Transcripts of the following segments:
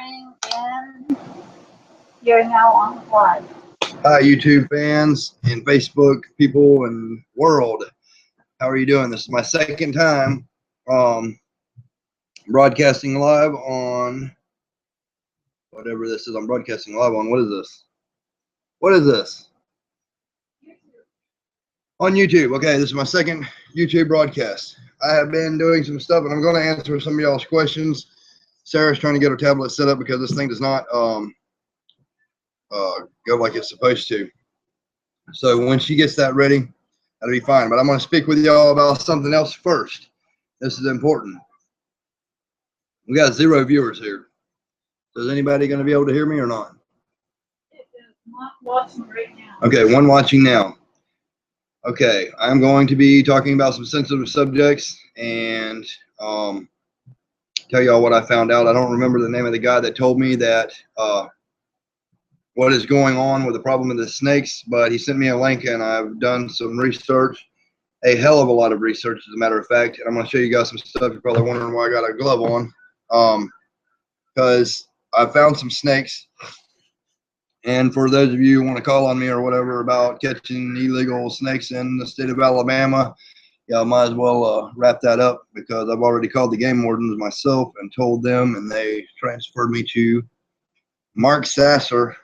morning, and you're now on live. Hi, YouTube fans and Facebook people and world. How are you doing? This is my second time broadcasting live on whatever this is. I'm broadcasting live on. What is this? What is this? On YouTube. Okay, this is my second YouTube broadcast. I have been doing some stuff, and I'm going to answer some of y'all's questions. Sarah's trying to get her tablet set up because this thing does not go like it's supposed to. So when she gets that ready, that'll be fine. But I'm going to speak with y'all about something else first. This is important. We got 0 viewers here. So is anybody going to be able to hear me or not? It is not watching right now. Okay, one watching now. Okay, I'm going to be talking about some sensitive subjects and tell y'all what I found out. I don't remember the name of the guy that told me that what is going on with the problem of the snakes, but he sent me a link and I've done some research, a hell of a lot of research as a matter of fact, and I'm going to show you guys some stuff. You're probably wondering why I got a glove on, because I found some snakes, and for those of you who want to call on me or whatever about catching illegal snakes in the state of Alabama, yeah, I might as well wrap that up, because I've already called the game wardens myself and told them, and they transferred me to Mark Sasser,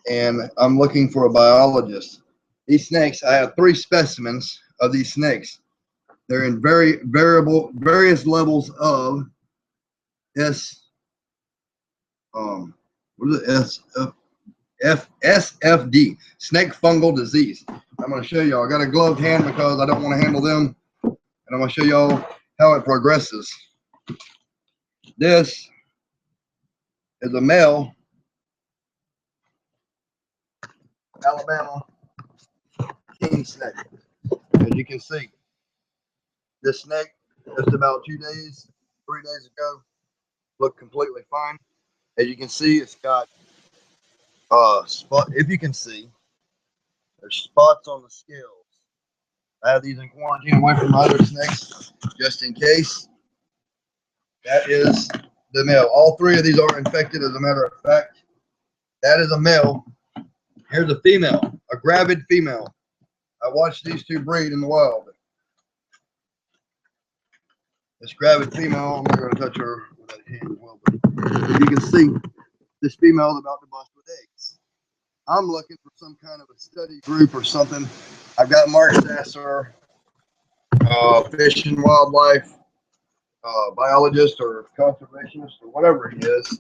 and I'm looking for a biologist. These snakes, I have 3 specimens of these snakes. They're in various levels of SFD, snake fungal disease. I'm going to show y'all. I got a gloved hand because I don't want to handle them, and I'm going to show y'all how it progresses. This is a male Alabama king snake. As you can see, this snake just about 2 days, 3 days ago looked completely fine. As you can see, it's got spot. If you can see, there's spots on the scales. I have these in quarantine away from my other snakes just in case. That is the male. All 3 of these are infected, as a matter of fact. That is a male. Here's a female, a gravid female. I watched these 2 breed in the wild. This gravid female, I'm not going to touch her with that hand as well, but as you can see, this female is about to bust with eggs. I'm looking for some kind of a study group or something. I've got Mark Sasser, fish and wildlife biologist or conservationist or whatever he is.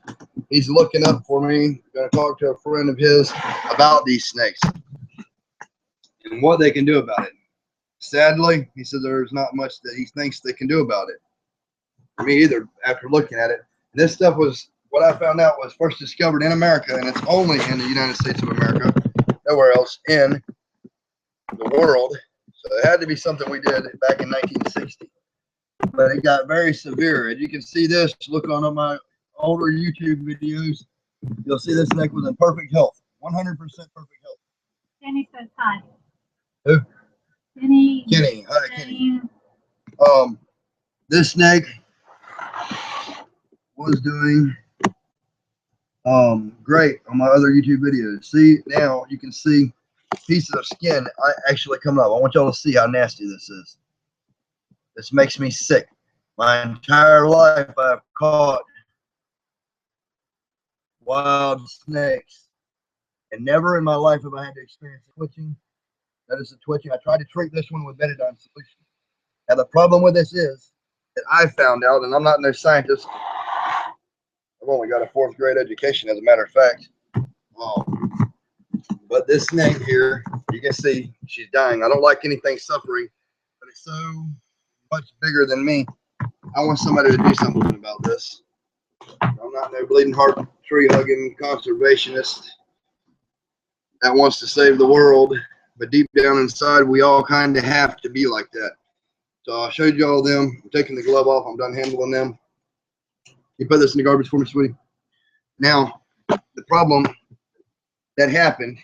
He's looking up for me. Going to talk to a friend of his about these snakes and what they can do about it. Sadly, he said there's not much that he thinks they can do about it. For me either, after looking at it. This stuff was, what I found out, was first discovered in America, and it's only in the United States of America, nowhere else in the world. So it had to be something we did back in 1960. But it got very severe. As you can see this, look on my older YouTube videos, you'll see this snake was in perfect health, 100% perfect health. Kenny says hi. Who? Kenny. Kenny. Hi, Kenny. This snake was doing great on my other YouTube videos. See, now you can see pieces of skin actually coming up. I want y'all to see how nasty this is. This makes me sick. My entire life I've caught wild snakes, and never in my life have I had to experience twitching. That is the twitching. I tried to treat this one with betadine solution. Now the problem with this is that I found out, and I'm not no scientist, I've only got a 4th grade education, as a matter of fact. But this snake here, you can see she's dying. I don't like anything suffering, but it's so much bigger than me. I want somebody to do something about this. I'm not no bleeding heart, tree hugging conservationist that wants to save the world, but deep down inside, we all kind of have to be like that. So I showed you all them. I'm taking the glove off. I'm done handling them. You put this in the garbage for me, sweetie. Now, the problem that happened,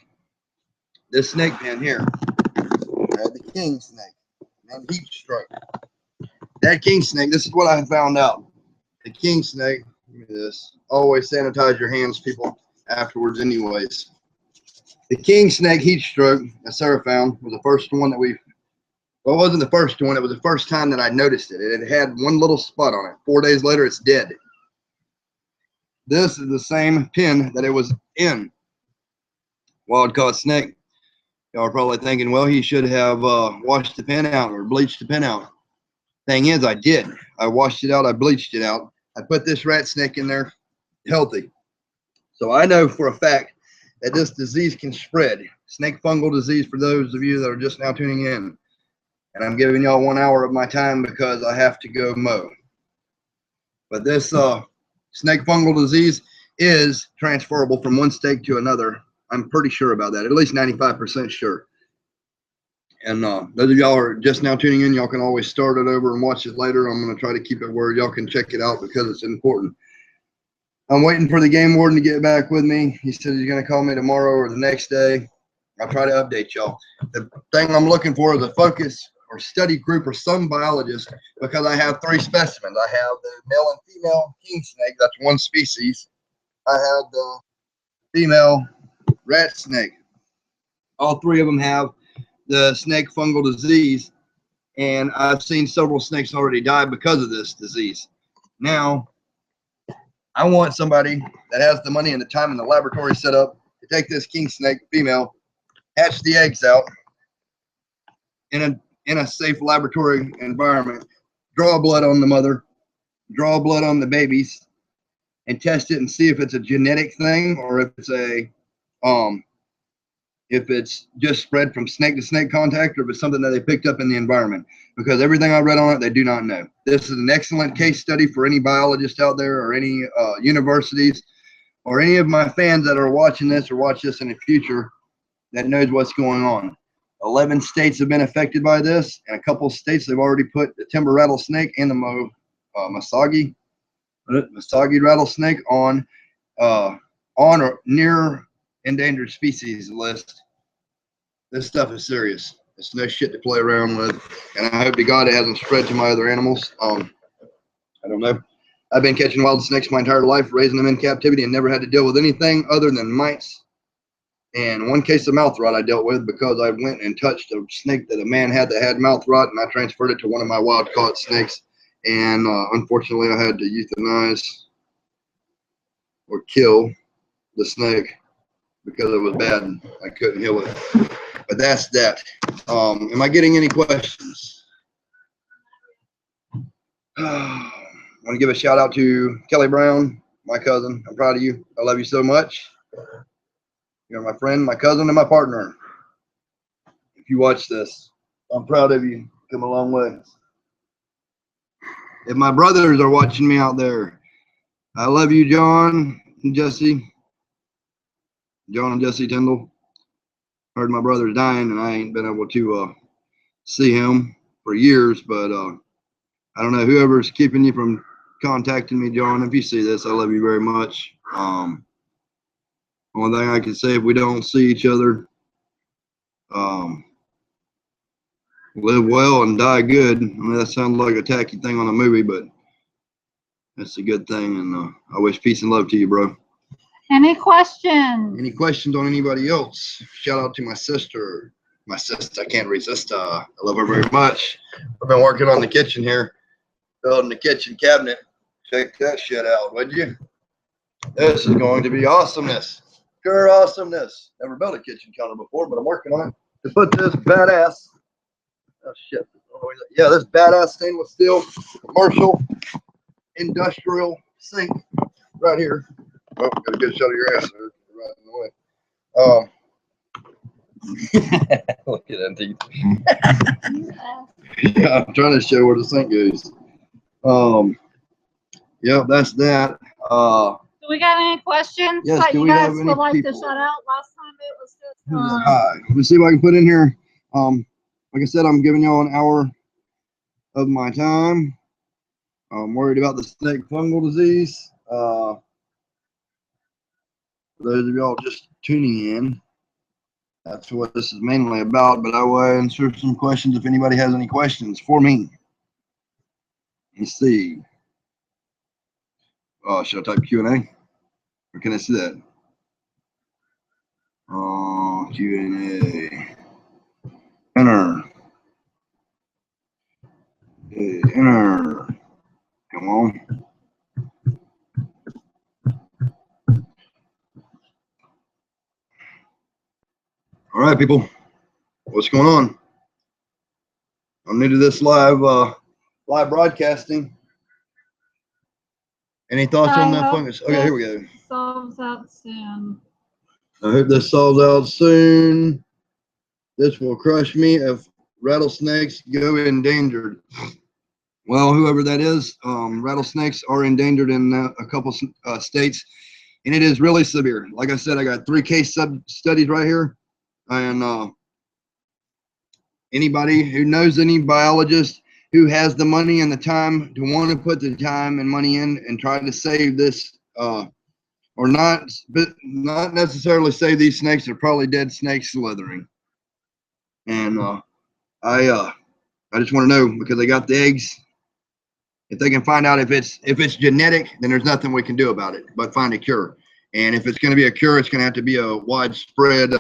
this snake pen here, the king snake, named heat stroke. That king snake, this is what I found out. The king snake, Give me this. Always sanitize your hands, people, afterwards anyways. The king snake heat stroke that Sarah found was the first one that well, it wasn't the first one. It was the first time that I noticed it. It had one little spot on it. 4 days later, it's dead. This is the same pen that it was in. Wild caught snake. Y'all are probably thinking, well, he should have washed the pen out or bleached the pen out. Thing is, I did. I washed it out. I bleached it out. I put this rat snake in there healthy. So I know for a fact that this disease can spread. Snake fungal disease, for those of you that are just now tuning in. And I'm giving y'all 1 hour of my time because I have to go mow. But this snake fungal disease is transferable from one snake to another. I'm pretty sure about that, at least 95% sure. And those of y'all who are just now tuning in, y'all can always start it over and watch it later. I'm going to try to keep it where y'all can check it out because it's important. I'm waiting for the game warden to get back with me. He said he's going to call me tomorrow or the next day. I'll try to update y'all. The thing I'm looking for is a focus or study group or some biologist, because I have 3 specimens. I have the male and female king snake. That's one species. I have the female rat snake. All 3 of them have the snake fungal disease, and I've seen several snakes already die because of this disease. Now, I want somebody that has the money and the time and the laboratory set up to take this king snake female, hatch the eggs out in a safe laboratory environment, draw blood on the mother, draw blood on the babies, and test it and see if it's a genetic thing or if it's just spread from snake to snake contact, or if it's something that they picked up in the environment. Because everything I read on it, they do not know. This is an excellent case study for any biologist out there, or any universities, or any of my fans that are watching this or watch this in the future that knows what's going on. 11 states have been affected by this, and a couple states they've already put the timber rattlesnake and the Masagi rattlesnake on or near endangered species list. This stuff is serious. It's no shit to play around with, and I hope to God it hasn't spread to my other animals. I don't know. I've been catching wild snakes my entire life, raising them in captivity, and never had to deal with anything other than mites. And one case of mouth rot I dealt with because I went and touched a snake that a man had that had mouth rot, and I transferred it to one of my wild caught snakes. And unfortunately, I had to euthanize or kill the snake because it was bad and I couldn't heal it. But that's that. Am I getting any questions? I want to give a shout out to Kelly Brown, my cousin. I'm proud of you. I love you so much. You're my friend, my cousin, and my partner. If you watch this, I'm proud of you. Come a long way. If my brothers are watching me out there, I love you, John and Jesse. John and Jesse Tyndall. Heard my brother's dying, and I ain't been able to see him for years, but I don't know, whoever's keeping you from contacting me, John, if you see this, I love you very much. Only thing I can say, if we don't see each other, live well and die good. I mean, that sounds like a tacky thing on a movie, but that's a good thing, and I wish peace and love to you, bro. Any questions? Any questions on anybody else? Shout out to my sister. My sister, I can't resist. I love her very much. I've been working on the kitchen here, building the kitchen cabinet. Check that shit out, would you? This is going to be awesomeness. Pure awesomeness. Never built a kitchen counter before, but I'm working on it to put this badass. Oh shit. Yeah, this badass stainless steel commercial industrial sink right here. Oh, got a good shot of your ass there, right in the way. Look at that teeth. Yeah, I'm trying to show where the sink goes. Yeah, that's that. Do we got any questions Yes, that do you we have guys any would like people? to shout out? Last time it was just Hi. Let's see if I can put in here. Like I said, I'm giving y'all an hour of my time. I'm worried about the snake fungal disease. For those of y'all just tuning in, that's what this is mainly about. But I will answer some questions if anybody has any questions for me. Let's see. Should I type Q&A? Or can I see that? Q&A. Enter. Okay, enter. Come on. All right, people. What's going on? I'm new to this live broadcasting. Any thoughts on that fungus? Okay, here we go. Solves out soon. I hope this solves out soon. This will crush me if rattlesnakes go endangered. Well, whoever that is, rattlesnakes are endangered in a couple states, and it is really severe. Like I said, I got 3 case studies right here, and anybody who knows any biologist who has the money and the time to want to put the time and money in and try to save this, or not necessarily save these snakes, they're probably dead snakes slithering. And I just want to know, because they got the eggs. If they can find out if it's genetic, then there's nothing we can do about it but find a cure. And if it's going to be a cure, it's going to have to be a widespread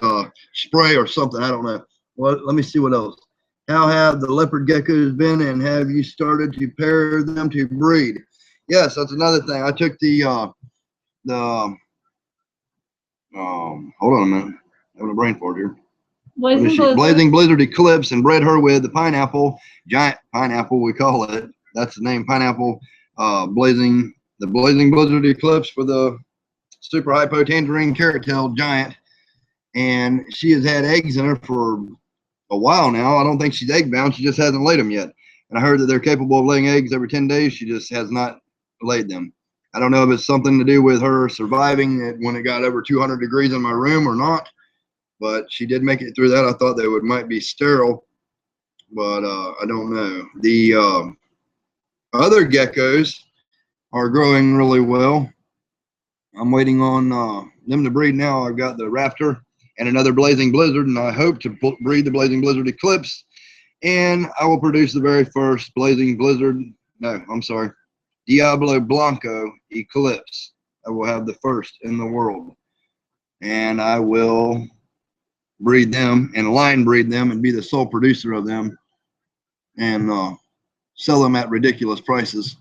spray or something. I don't know. Well, let me see what else. How have the leopard geckos been, and have you started to pair them to breed? Yes, that's another thing. I took hold on a minute. I'm having a brain fart here. Blazing Blizzard Eclipse, and bred her with the pineapple, giant pineapple we call it. That's the name, pineapple. Blazing Blizzard Eclipse for the super hypo tangerine carrot tail giant, and she has had eggs in her for a while now. I don't think she's egg bound. She just hasn't laid them yet. And I heard that they're capable of laying eggs every 10 days. She just has not laid them. I don't know if it's something to do with her surviving when it got over 200 degrees in my room or not, but she did make it through that. I thought they might be sterile, but I don't know. The other geckos are growing really well. I'm waiting on them to breed now. I've got the Raptor and another Blazing Blizzard, and I hope to breed the Blazing Blizzard Eclipse, and I will produce the very first Blazing Blizzard, no, I'm sorry, Diablo Blanco Eclipse. I will have the first in the world, and I will breed them and line breed them and be the sole producer of them, and sell them at ridiculous prices.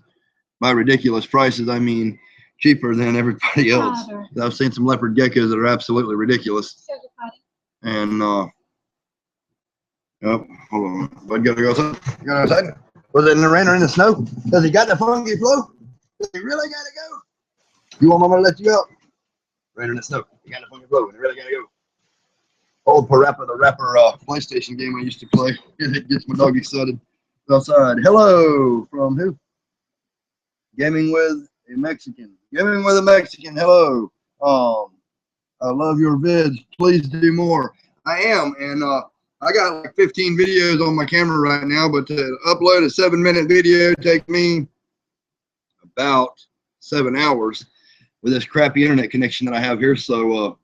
By ridiculous prices, I mean cheaper than everybody else. I've seen some leopard geckos that are absolutely ridiculous. And hold on, Bud, gotta go outside. You gotta go outside. Was it in the rain or in the snow? Does he got the funky flow? Does he really gotta go? You want Mama to let you out? Rain or in the snow? You got the funky flow? You really gotta go? Old Parappa the Rapper PlayStation game I used to play. It gets my dog excited. Outside. Hello from who? Gaming with a Mexican. Gaming with a Mexican. Hello. I love your vids. Please do more. I am, and I got like 15 videos on my camera right now, but to upload a 7-minute video take me about 7 hours with this crappy internet connection that I have here. So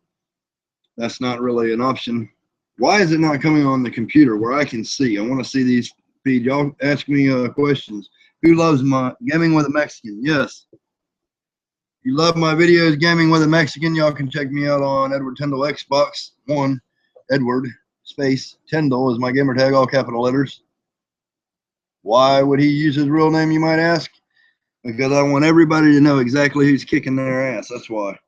that's not really an option. Why is it not coming on the computer where I can see? I want to see these feeds. Y'all ask me questions. Who loves my Gaming with a Mexican? Yes. If you love my videos, Gaming with a Mexican, y'all can check me out on Edward Tyndall Xbox One. Edward space Tyndall is my gamer tag, all capital letters. Why would he use his real name, you might ask? Because I want everybody to know exactly who's kicking their ass. That's why.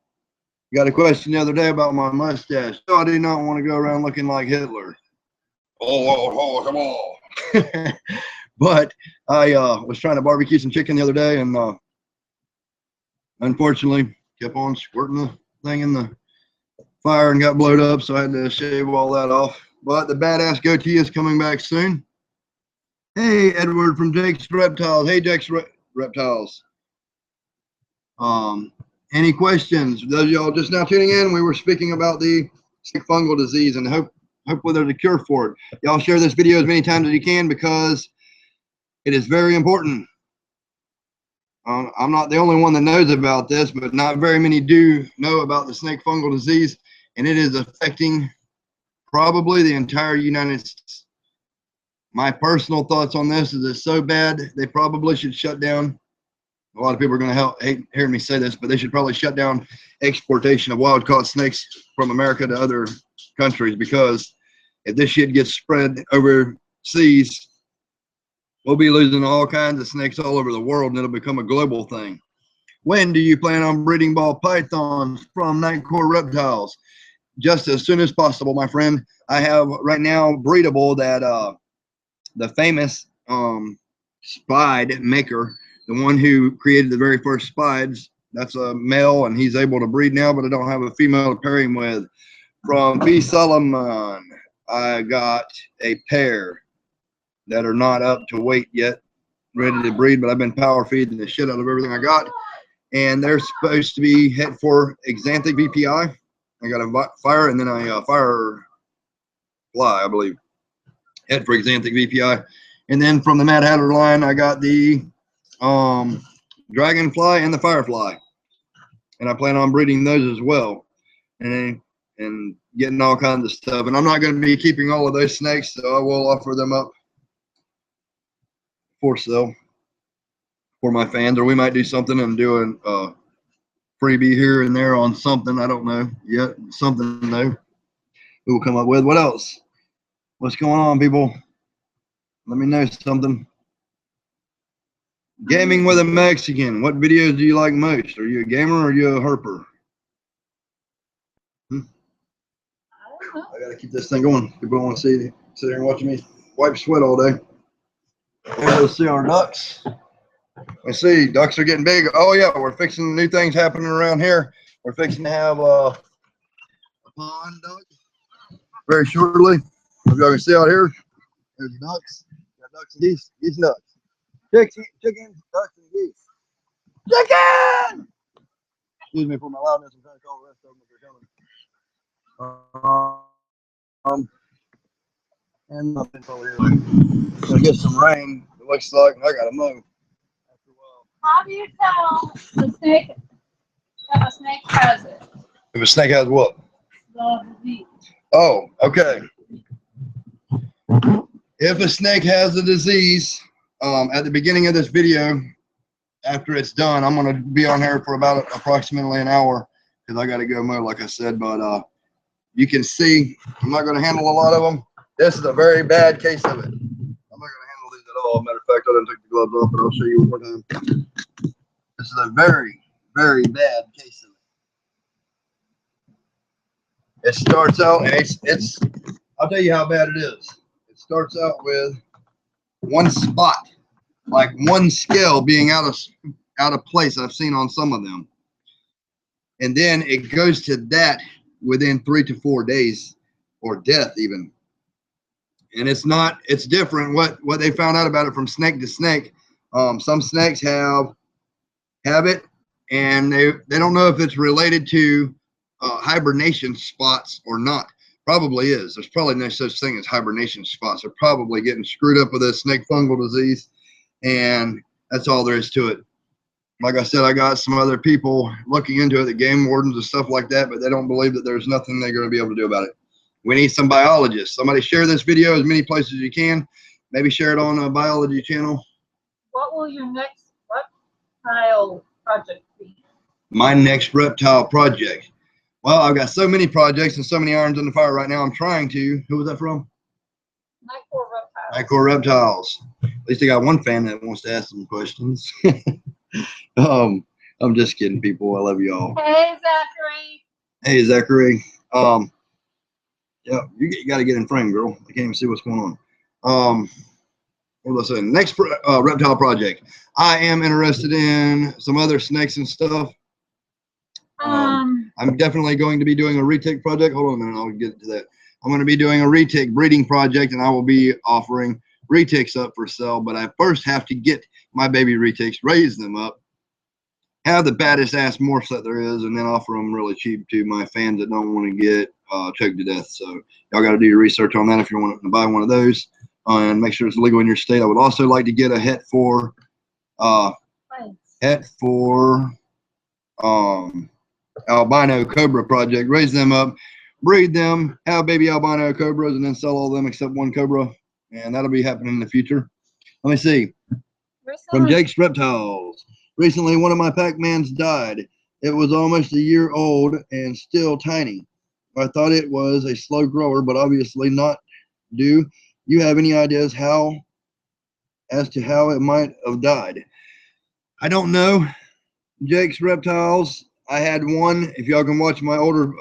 Got a question the other day about my mustache. No, I do not want to go around looking like Hitler. Oh, come on. But I was trying to barbecue some chicken the other day, and unfortunately kept on squirting the thing in the fire and got blowed up, so I had to shave all that off. But the badass goatee is coming back soon. Hey, Edward from Jake's Reptiles. Hey, Jake's Reptiles. Any questions? Those y'all just now tuning in, we were speaking about the fungal disease, and hopefully there's a cure for it. Y'all share this video as many times as you can, because it is very important. I'm not the only one that knows about this, but not very many do know about the snake fungal disease, and it is affecting probably the entire United States. My personal thoughts on this is it's so bad they probably should shut down a lot of people are going to hate hearing me say this, but they should probably shut down exportation of wild caught snakes from America to other countries, because if this shit gets spread overseas, we'll be losing all kinds of snakes all over the world, and it'll become a global thing. When do you plan on breeding ball pythons from Nightcore Reptiles? Just as soon as possible, my friend. I have right now breedable that the famous spide maker, the one who created the very first spides. That's a male, and he's able to breed now, but I don't have a female to pair him with. From B. Solomon, I got a pair that are not up to weight yet, ready to breed, but I've been power feeding the shit out of everything I got. And they're supposed to be head for Xanthic VPI. I got a fire and then a fire fly, I believe. Head for Xanthic VPI. And then from the Mad Hatter line, I got the dragonfly and the firefly. And I plan on breeding those as well. And getting all kinds of stuff. And I'm not going to be keeping all of those snakes, so I will offer them up for sale for my fans. Or we might do something and do a freebie here and there on something. I don't know yet. Something though we'll come up with. What else? What's going on, people? Let me know something. Gaming with a Mexican. What videos do you like most? Are you a gamer or are you a herper? I gotta keep this thing going. People don't want to sit there and watch me wipe sweat all day. Let's see our ducks. Let's see, ducks are getting big. Oh yeah, we're fixing new things happening around here. We're fixing to have a pond duck very shortly. If y'all can see out here, there's the ducks. Got ducks and geese, geese and ducks. Chickens, ducks and geese. Chicken! Excuse me for my loudness. I'm trying to call the rest of them if they're coming. And nothing over here. Gonna get some rain. It looks like I gotta mow. After a while. How do you tell the snake if a snake has it? If a snake has what? The disease. Oh, okay. If a snake has a disease, at the beginning of this video, after it's done, I'm gonna be on here for about approximately an hour because I gotta go mow, like I said. But you can see I'm not gonna handle a lot of them. This is a very bad case of it. I'm not gonna handle these at all. Matter of fact, I didn't take the gloves off, but I'll show you one more time. This is a very, very bad case of it. It starts out, and it's. I'll tell you how bad it is. It starts out with one spot, like one scale being out of place. I've seen on some of them, and then it goes to that within 3 to 4 days, or death even. And it's different what they found out about it from snake to snake. Some snakes have it, and they don't know if it's related to hibernation spots or not. Probably is. There's probably no such thing as hibernation spots. They're probably getting screwed up with a snake fungal disease, and that's all there is to it. Like I said, I got some other people looking into it, the game wardens and stuff like that, but they don't believe that there's nothing they're going to be able to do about it. We need some biologists. Somebody share this video as many places as you can. Maybe share it on a biology channel. What will your next reptile project be? My next reptile project. Well, I've got so many projects and so many irons in the fire right now. I'm trying to. Who was that from? Nightcore Reptiles. Nightcore Reptiles. At least I got one fan that wants to ask some questions. I'm just kidding, people. I love y'all. Hey, Zachary. Hey, Zachary. Yeah, you got to get in frame, girl. I can't even see what's going on. What was I saying? Next reptile project. I am interested in some other snakes and stuff. I'm definitely going to be doing a retic project. Hold on a minute, I'll get to that. I'm going to be doing a retic breeding project, and I will be offering retics up for sale. But I first have to get my baby retics, raise them up, have the baddest ass morphs that there is, and then offer them really cheap to my fans that don't want to get choked to death. So y'all got to do your research on that if you want to buy one of those, and make sure it's legal in your state. I would also like to get a het for albino cobra project, raise them up, breed them, have baby albino cobras, and then sell all of them except one cobra, and that'll be happening in the future. Let me see. From Jake's Reptiles. Recently, one of my Pac-Mans died. It was almost a year old and still tiny. I thought it was a slow grower, but obviously not. Do you have any ideas as to how it might have died? I don't know. Jake's Reptiles. I had one. If y'all can watch my older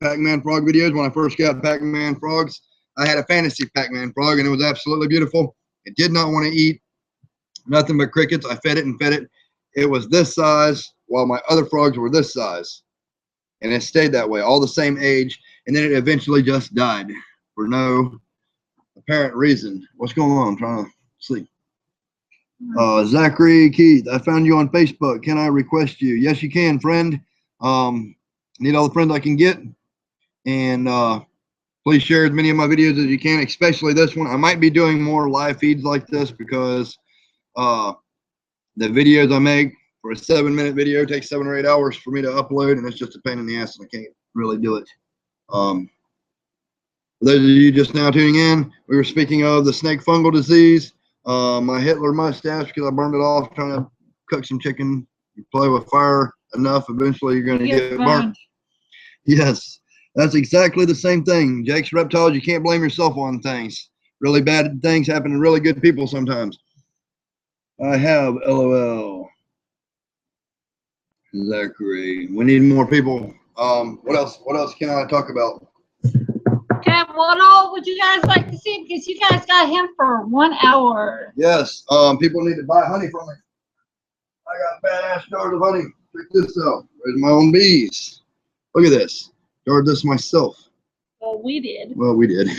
Pac-Man frog videos, when I first got Pac-Man frogs, I had a fantasy Pac-Man frog, and it was absolutely beautiful. It did not want to eat nothing but crickets. I fed it and fed it. It was this size, while my other frogs were this size, and it stayed that way, all the same age, and then it eventually just died for no apparent reason. What's going on? I'm trying to sleep. Zachary Keith, I found you on Facebook. Can I request you? Yes, you can, friend. Need all the friends I can get. And please share as many of my videos as you can, especially this one. I might be doing more live feeds like this because the videos I make for a 7-minute video takes 7 or 8 hours for me to upload, and it's just a pain in the ass, and I can't really do it. For those of you just now tuning in, we were speaking of the snake fungal disease. My Hitler mustache, because I burned it off trying to cook some chicken. You play with fire enough, eventually you're going to get burnt. Yes, that's exactly the same thing. Jake's Reptiles, you can't blame yourself on things. Really bad things happen to really good people sometimes. I have LOL. Zachary. We need more people. What else? What else can I talk about? Okay, what all would you guys like to see? Because you guys got him for 1 hour. Yes. People need to buy honey from me. I got badass jars of honey. Check this out. There's my own bees. Look at this. Started this myself. Well, we did. Well, we did.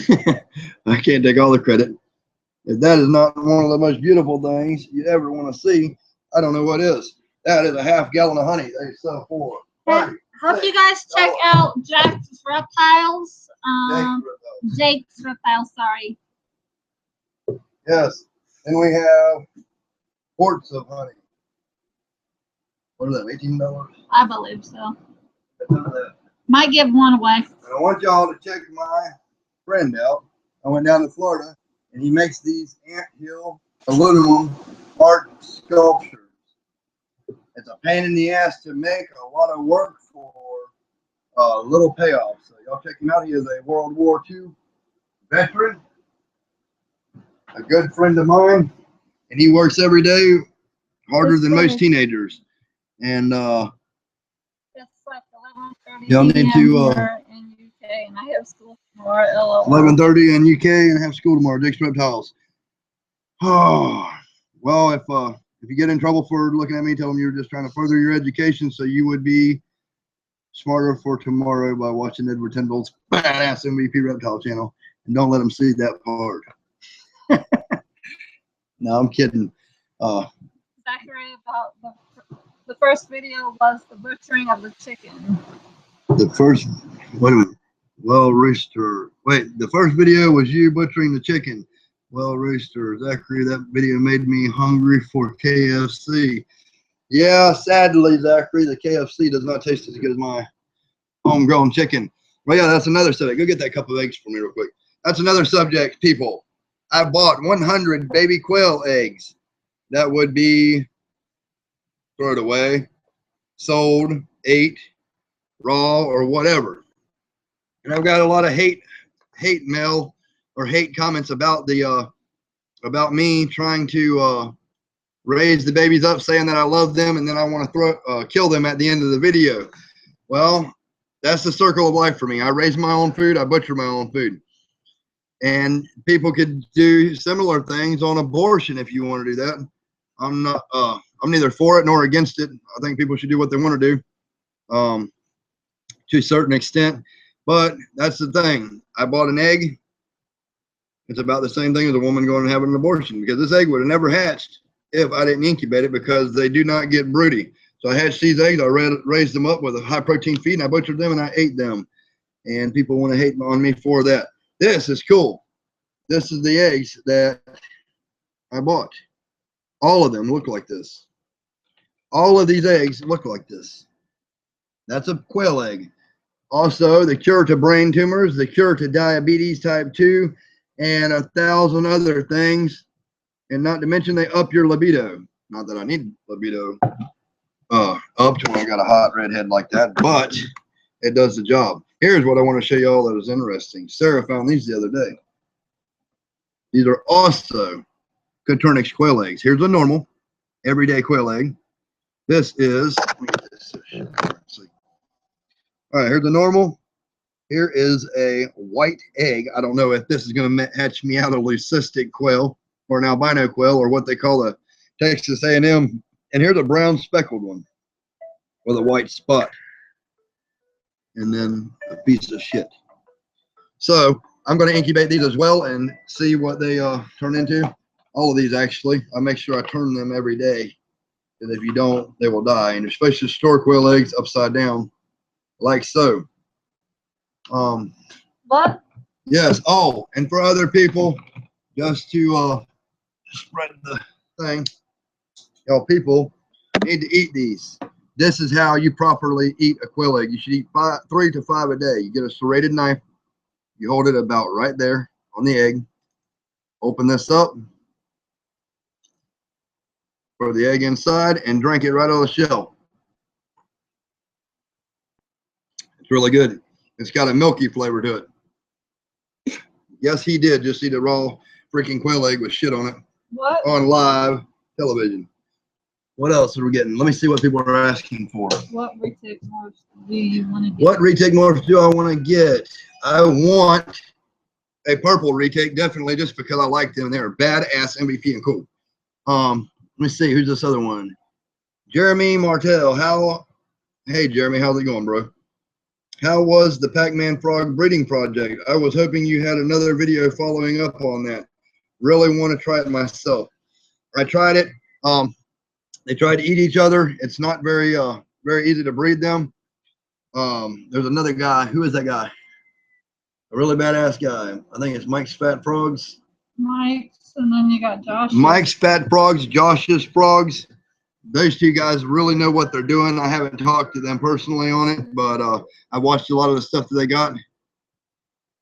I can't take all the credit. If that is not one of the most beautiful things you'd ever want to see, I don't know what is. That is a half gallon of honey they sell for. Hope you guys check out Jack's Reptiles. Jake's Reptiles, sorry. Yes. And we have quarts of honey. What is that, $18? I believe so. Might give one away. And I want y'all to check my friend out. I went down to Florida, and he makes these anthill aluminum art sculptures. It's a pain in the ass to make, a lot of work for little payoff. So y'all check him out. He is a World War II veteran, a good friend of mine, and he works every day harder than most teenagers. And It's like 11:30 y'all need to here in UK, and I have school tomorrow. 11:30 in UK and have school tomorrow. Jake's Reptiles. Oh, well, if you get in trouble for looking at me, tell them you're just trying to further your education, so you would be smarter for tomorrow by watching Edward Tyndall's badass MVP Reptile channel, and don't let them see that part. No, I'm kidding. Zachary, about the first video was the butchering of the chicken. The first, wait a minute. Well, Rooster. Wait, the first video was you butchering the chicken. Well, Rooster, Zachary, that video made me hungry for KFC. Yeah, sadly, Zachary, the KFC does not taste as good as my homegrown chicken. Well, yeah, that's another subject. Go get that couple of eggs for me real quick. That's another subject, people. I bought 100 baby quail eggs. That would be, throw it away, sold, ate, raw, or whatever. And I've got a lot of hate mail or hate comments about the about me trying to raise the babies up, saying that I love them, and then I want to kill them at the end of the video. Well, that's the circle of life for me. I raise my own food. I butcher my own food. And people could do similar things on abortion if you want to do that. I'm not. I'm neither for it nor against it. I think people should do what they want to do, to a certain extent. But that's the thing. I bought an egg. It's about the same thing as a woman going and having an abortion, because this egg would have never hatched if I didn't incubate it, because they do not get broody. So I hatched these eggs. I raised them up with a high protein feed, and I butchered them and I ate them. And people want to hate on me for that. This is cool. This is the eggs that I bought. All of them look like this. All of these eggs look like this. That's a quail egg. Also, the cure to brain tumors, the cure to diabetes type 2, and 1,000 other things. And not to mention, they up your libido. Not that I need libido up to when I got a hot redhead like that, but it does the job. Here's what I want to show you all that is interesting. Sarah found these the other day. These are also Coturnix quail eggs. Here's a normal, everyday quail egg. This is, let me get this. All right, here's a normal. Here is a white egg. I don't know if this is going to hatch me out a leucistic quail or an albino quail or what they call a Texas A&M. And here's a brown speckled one with a white spot. And then a piece of shit. So I'm going to incubate these as well and see what they turn into. All of these, actually. I make sure I turn them every day. And if you don't, they will die. And you're supposed to store quail eggs upside down, like so. What? Yes. Oh, and for other people, just to spread the thing, y'all people need to eat these. This is how you properly eat a quail egg. You should eat 3 to 5 a day. You get a serrated knife. You hold it about right there on the egg. Open this up. Pour the egg inside and drink it right out of the shell. It's really good. It's got a milky flavor to it. Yes, he did just eat a raw freaking quail egg with shit on it. What? On live television. What else are we getting? Let me see what people are asking for. What retake morphs do you want to get? What retake morphs do I want to get? I want a purple retake, definitely, just because I like them. They're badass, MVP, and cool. Let me see. Who's this other one? Jeremy Martell. Hey, Jeremy. How's it going, bro? How was the Pac-Man frog breeding project? I was hoping you had another video following up on that. Really want to try it myself. I tried it. They tried to eat each other. It's not very easy to breed them. There's another guy. Who is that guy? A really badass guy. I think it's Mike's Fat Frogs. Mike's, and then you got Josh. Mike's Fat Frogs, Josh's Frogs. Those two guys really know what they're doing. I haven't talked to them personally on it, but I watched a lot of the stuff that they got.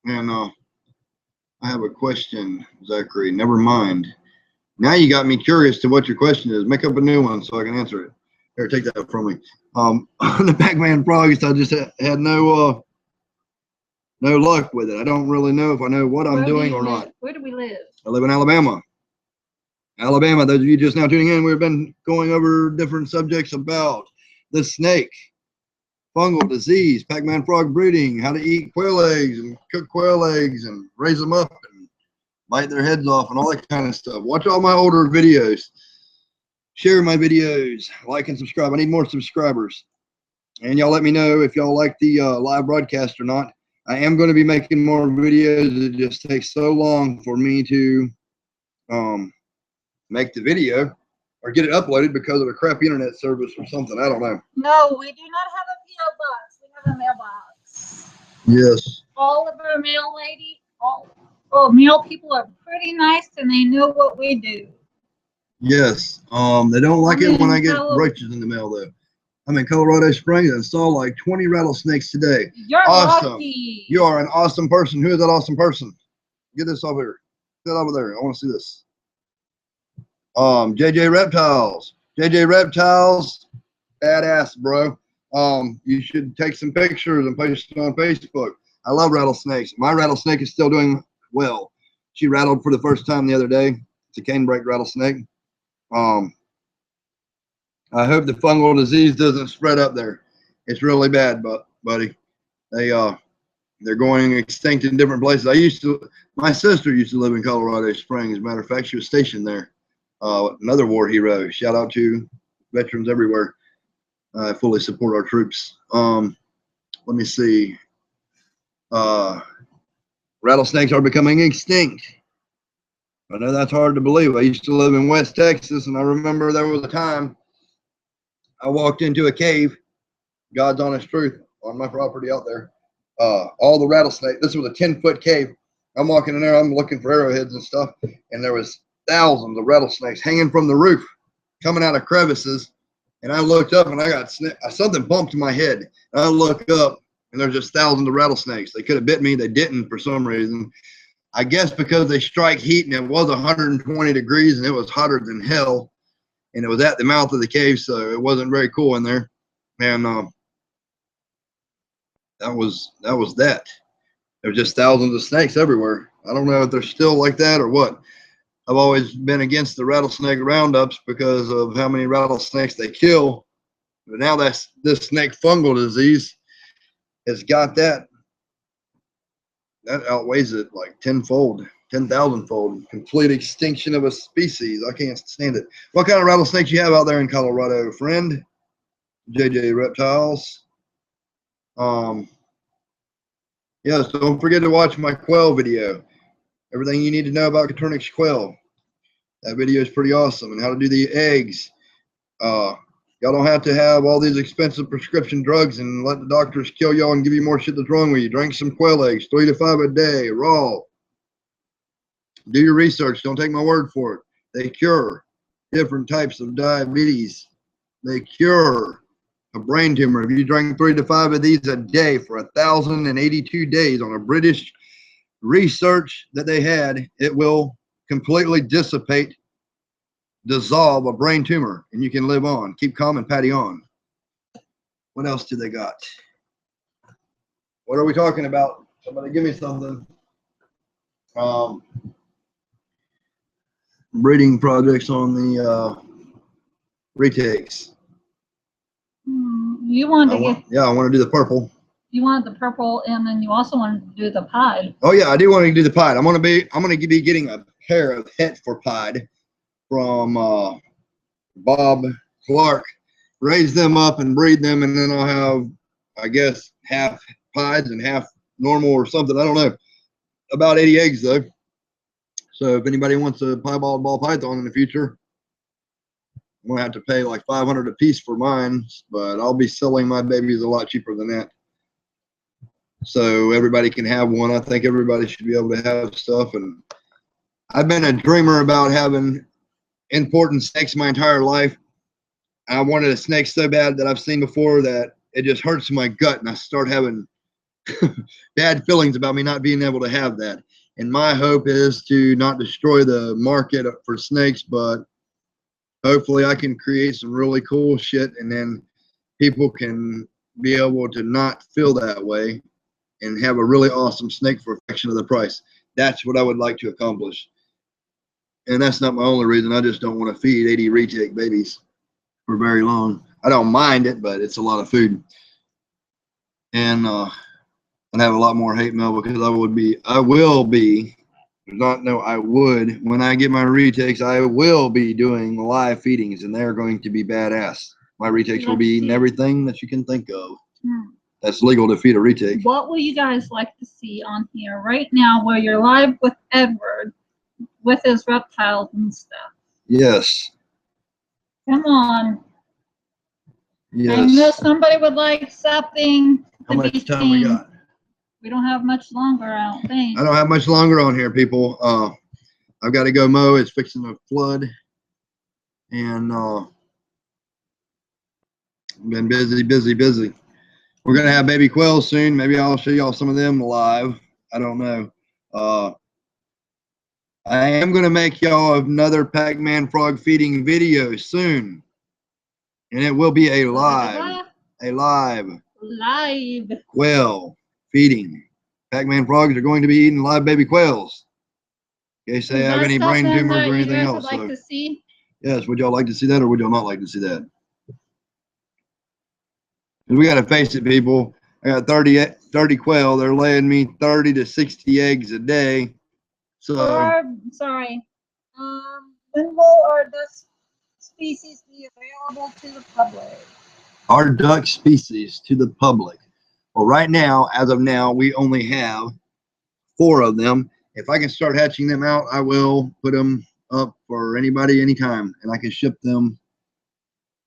And I have a question, Zachary. Never mind. Now you got me curious to what your question is. Make up a new one so I can answer it. Here, take that from me. The Pac-Man frogs, I just had no luck with it. I don't really know if I know what I'm doing or not. Where do we live? I live in Alabama. Alabama, those of you just now tuning in, we've been going over different subjects about the snake, fungal disease, Pac-Man frog breeding, how to eat quail eggs and cook quail eggs and raise them up and bite their heads off and all that kind of stuff. Watch all my older videos. Share my videos. Like and subscribe. I need more subscribers. And y'all let me know if y'all like the live broadcast or not. I am going to be making more videos. It just takes so long for me to make the video or get it uploaded because of a crappy internet service or something. I don't know. No, we do not have a PO box. We have a mailbox. Yes. All of our mail mail people are pretty nice and they know what we do. Yes. They don't like it when I get roaches in the mail though. I'm in Colorado Springs and saw like 20 rattlesnakes today. You're awesome. Lucky. You are an awesome person. Who is that awesome person? Get this over here. Get over there. I want to see this. JJ Reptiles. JJ Reptiles, badass, bro. You should take some pictures and post it on Facebook. I love rattlesnakes. My rattlesnake is still doing well. She rattled for the first time the other day. It's a canebrake rattlesnake. I hope the fungal disease doesn't spread up there. It's really bad, buddy. They're going extinct in different places. My sister used to live in Colorado Springs. As a matter of fact, she was stationed there. Another war hero. Shout out to veterans everywhere. I fully support our troops. Let me see. Rattlesnakes are becoming extinct. I know that's hard to believe. I used to live in West Texas, and I remember there was a time I walked into a cave, God's honest truth, on my property out there. All the rattlesnakes. This was a 10-foot cave. I'm walking in there. I'm looking for arrowheads and stuff, and there was thousands of rattlesnakes hanging from the roof, coming out of crevices. And I looked up and I got something bumped my head. And I look up and there's just thousands of rattlesnakes. They could have bit me. They didn't for some reason. I guess because they strike heat and it was 120 degrees and it was hotter than hell. and it was at the mouth of the cave, so it wasn't very cool in there. And that was that. There were just thousands of snakes everywhere. I don't know if they're still like that or what. I've always been against the rattlesnake roundups because of how many rattlesnakes they kill. But now this snake fungal disease has got that outweighs it like tenfold, 10,000-fold. Complete extinction of a species. I can't stand it. What kind of rattlesnakes you have out there in Colorado, friend? JJ Reptiles. Yeah, so don't forget to watch my quail video. Everything you need to know about Coturnix quail. That video is pretty awesome. And how to do the eggs. Y'all don't have to have all these expensive prescription drugs and let the doctors kill y'all and give you more shit that's wrong with you. Drink some quail eggs, 3 to 5 a day, raw. Do your research. Don't take my word for it. They cure different types of diabetes. They cure a brain tumor. If you drink 3 to 5 of these a day for 1,082 days on a British research that they had, it will completely dissipate, dissolve a brain tumor, and you can live on. Keep calm and patty on. What else do they got? What are we talking about? Somebody give me something. Breeding projects on the retakes. You want to get? Yeah, I want to do the purple. You want the purple, and then you also want to do the pied. Oh yeah, I do want to do the pied. I'm gonna be getting a pair of het for pied from Bob Clark. Raise them up and breed them, and then I'll have, I guess, half pieds and half normal or something. I don't know. About 80 eggs though. So if anybody wants a piebald ball python in the future, I'm gonna have to pay like $500 a piece for mine, but I'll be selling my babies a lot cheaper than that. So everybody can have one. I think everybody should be able to have stuff. And I've been a dreamer about having important snakes my entire life. I wanted a snake so bad that I've seen before that it just hurts my gut, and I start having bad feelings about me not being able to have that. And my hope is to not destroy the market for snakes, but hopefully I can create some really cool shit, and then people can be able to not feel that way and have a really awesome snake for a fraction of the price. That's what I would like to accomplish. And that's not my only reason. I just don't want to feed 80 retake babies for very long. I don't mind it, but it's a lot of food. And I have a lot more hate mail because I would when I get my retakes, I will be doing live feedings, and they're going to be badass. My retakes will be eating everything that you can think of. That's legal to feed a retake. What will you guys like to see on here right now where you're live with Edward with his reptiles and stuff? Yes. Come on. Yes. I know somebody would like something. How much time we got? We don't have much longer, I don't think. I don't have much longer on here, people. I've got to go mow. It's fixing to flood. And been busy. We're going to have baby quails soon. Maybe I'll show y'all some of them live. I don't know. I am going to make y'all another Pac-Man frog feeding video soon. And it will be a live quail feeding. Pac-Man frogs are going to be eating live baby quails. In case they have any brain tumors or anything else. Like to see? Yes, would y'all like to see that, or would y'all not like to see that? We got to face it, people. I got 30 quail. They're laying me 30 to 60 eggs a day. So, sorry. When will our duck species be available to the public? Our duck species to the public. Well, right now, as of now, we only have 4 of them. If I can start hatching them out, I will put them up for anybody, anytime, and I can ship them.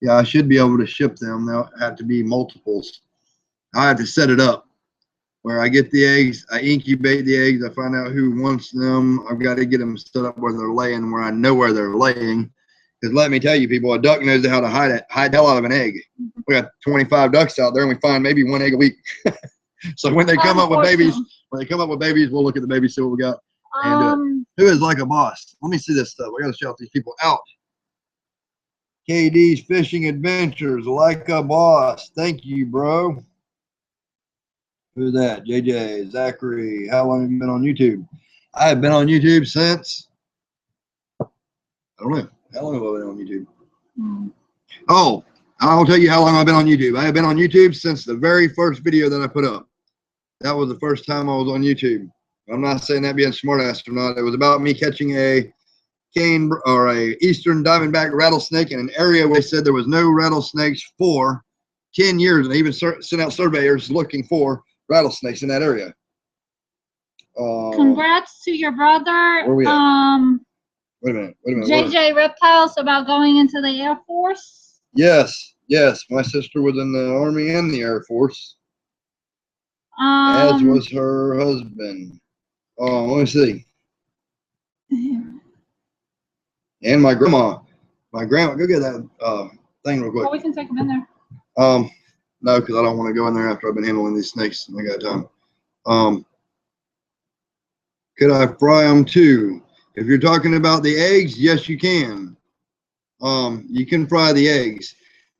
Yeah, I should be able to ship them. They'll have to be multiples. I have to set it up where I get the eggs, I incubate the eggs, I find out who wants them. I've got to get them set up where they're laying, where I know where they're laying. Because let me tell you, people, a duck knows how to hide the hell out of an egg. We got 25 ducks out there, and we find maybe 1 egg a week. So when they come up with babies, we'll look at the babies, see what we got. And who is like a boss? Let me see this stuff. I got to shout these people out. KD's Fishing Adventures, like a boss. Thank you, bro. Who's that? JJ, Zachary. How long have you been on YouTube? I have been on YouTube since, I don't know. How long have I been on YouTube? Oh, I'll tell you how long I've been on YouTube. I have been on YouTube since the very first video that I put up. That was the first time I was on YouTube. I'm not saying that being smartass or not. It was about me catching a cane or a eastern diamondback rattlesnake in an area where they said there was no rattlesnakes for 10 years, and they even sent out surveyors looking for rattlesnakes in that area. Congrats to your brother. Where we at? Wait a minute. JJ Reptiles about going into the Air Force. Yes. My sister was in the Army and the Air Force, as was her husband. Let me see. And my grandma. Go get that thing real quick. Well, we can take them in there. No, because I don't want to go in there after I've been handling these snakes. I got time. Could I fry them too? If you're talking about the eggs, yes, you can. You can fry the eggs.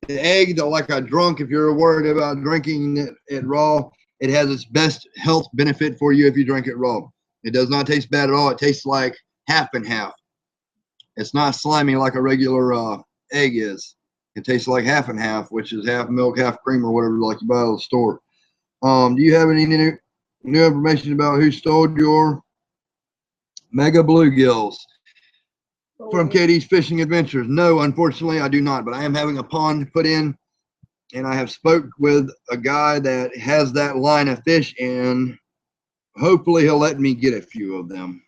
The egg, though, like a drunk, if you're worried about drinking it raw, it has its best health benefit for you if you drink it raw. It does not taste bad at all. It tastes like half and half. It's not slimy like a regular egg is. It tastes like half and half, which is half milk, half cream, or whatever, like you buy at the store. Do you have any new information about who stole your mega bluegills from Katie's Fishing Adventures? No, unfortunately, I do not. But I am having a pond put in, and I have spoke with a guy that has that line of fish, and hopefully he'll let me get a few of them.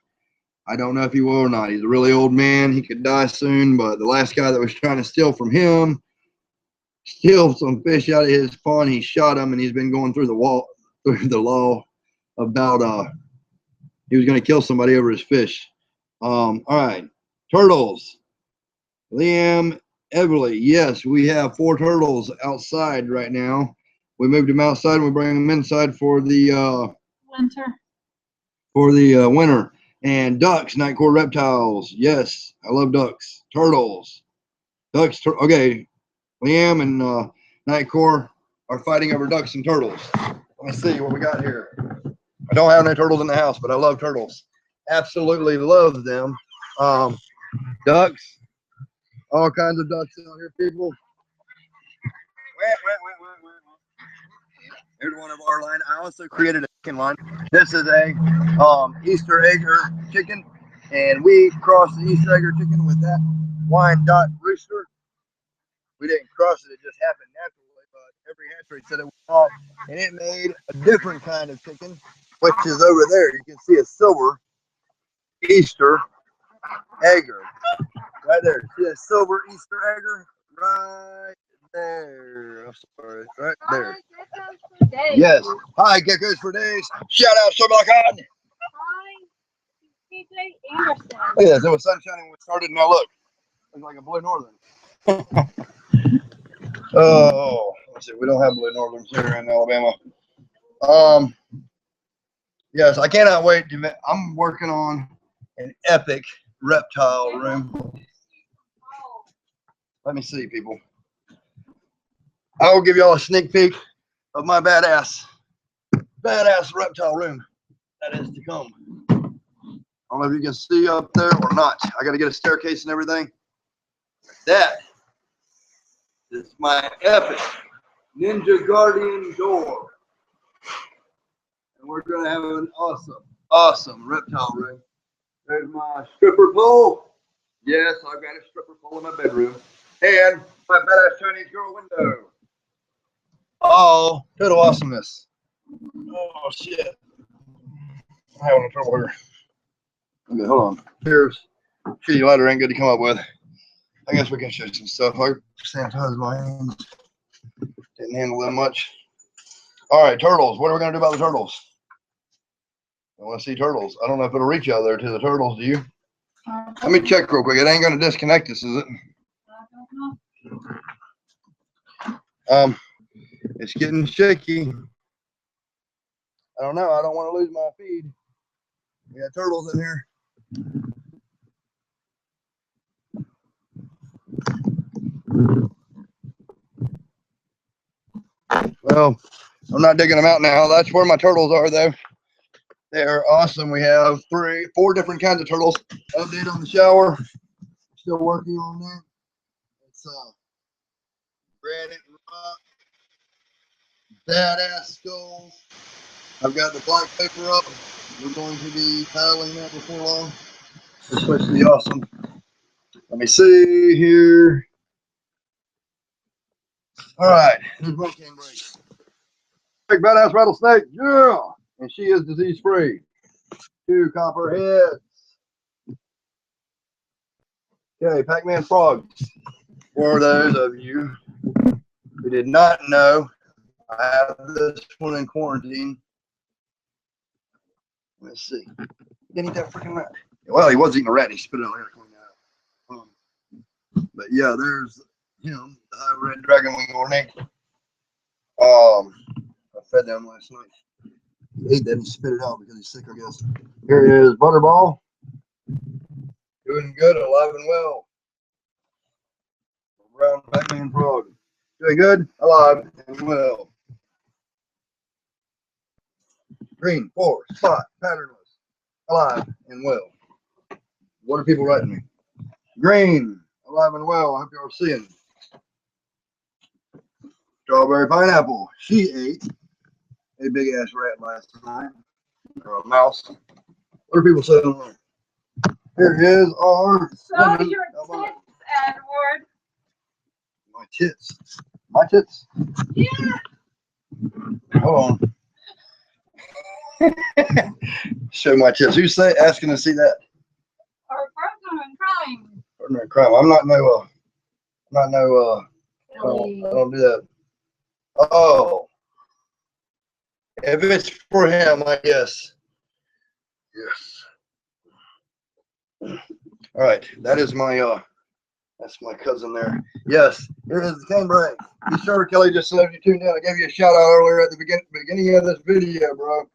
I don't know if he will or not. He's a really old man. He could die soon, but the last guy that was trying to steal from him, steal some fish out of his pond, he shot him, and he's been going through the law about he was going to kill somebody over his fish. All right, turtles. Liam Everly, yes, we have 4 turtles outside right now. We moved them outside and we bring them inside for the winter. And ducks, Nightcore Reptiles. Yes, I love ducks. Turtles. Ducks. Okay, Liam and Nightcore are fighting over ducks and turtles. Let me see what we got here. I don't have any turtles in the house, but I love turtles. Absolutely love them. Ducks. All kinds of ducks out here, people. Here's one of our line. I also created a chicken line. This is a Easter egger chicken, and we crossed the Easter egger chicken with that Wyandotte rooster. We didn't cross it; it just happened naturally. But every hatchery said it was not, and it made a different kind of chicken, which is over there. You can see a silver Easter egger right there. See a silver Easter egger right there. I'm sorry, right there. Yes. Hi, geckos for days. Shout out, Summercon. Hi, TJ Anderson. Look at this. It was sun shining when we started. Now look, looks like a blue northern. Oh, let's see. We don't have blue northerns here in Alabama. Yes, I cannot wait to. I'm working on an epic reptile room. Let me see, people. I will give y'all a sneak peek of my badass reptile room that is to come. I don't know if you can see up there or not. I got to get a staircase and everything. That is my epic Ninja Guardian door. And we're going to have an awesome reptile room. There's my stripper pole. Yes, I've got a stripper pole in my bedroom. And my badass Chinese girl window. Oh, total awesomeness. Oh, shit. I'm having trouble here. Okay, hold on. Here's shitty lighter ain't good to come up with. I guess we can show some stuff. I sanitized my hands. Didn't handle them much. All right, turtles. What are we going to do about the turtles? I want to see turtles. I don't know if it'll reach out there to the turtles. Do you? Let me check real quick. It ain't going to disconnect us, is it? I don't know. It's getting shaky. I don't know. I don't want to lose my feed. We got turtles in here. Well, I'm not digging them out now. That's where my turtles are, though. They're awesome. We have 4 different kinds of turtles. Update on the shower. Still working on that. It's granite rock. Badass skulls. I've got the black paper up. We're going to be tiling that before long. It's supposed to be awesome. Let me see here. All right, here's one cane break. Big badass rattlesnake, yeah, and she is disease free. 2 copper heads. Okay, Pac-Man frogs. For those of you who did not know, I have this one in quarantine. Let's see. Didn't eat that freaking rat. Well, he was eating a rat. And he spit it out here. But yeah, there's him, the high red dragon wing ornate. I fed them last night. He ate that and spit it out because he's sick, I guess. Here is Butterball. Doing good, alive and well. Brown Pac-Man frog. Doing good, alive and well. Green, 4, spot, patternless, alive and well. What are people writing me? Green, alive and well. I hope y'all are seeing. Strawberry pineapple. She ate a big ass rat last night. Or a mouse. What are people saying? Here is our. Show your tits, Edward. My tits. My tits? Yeah. Hold on. Show my tits. Who's asking to see that? Or partner in crime. Partner in crime. I'm not no. I don't do that. Oh. If it's for him, I guess. Yes. All right. That is my that's my cousin there. Yes. Here is the cane break. Be sure, Kelly, just so you tuned in. I gave you a shout out earlier at the beginning of this video, bro.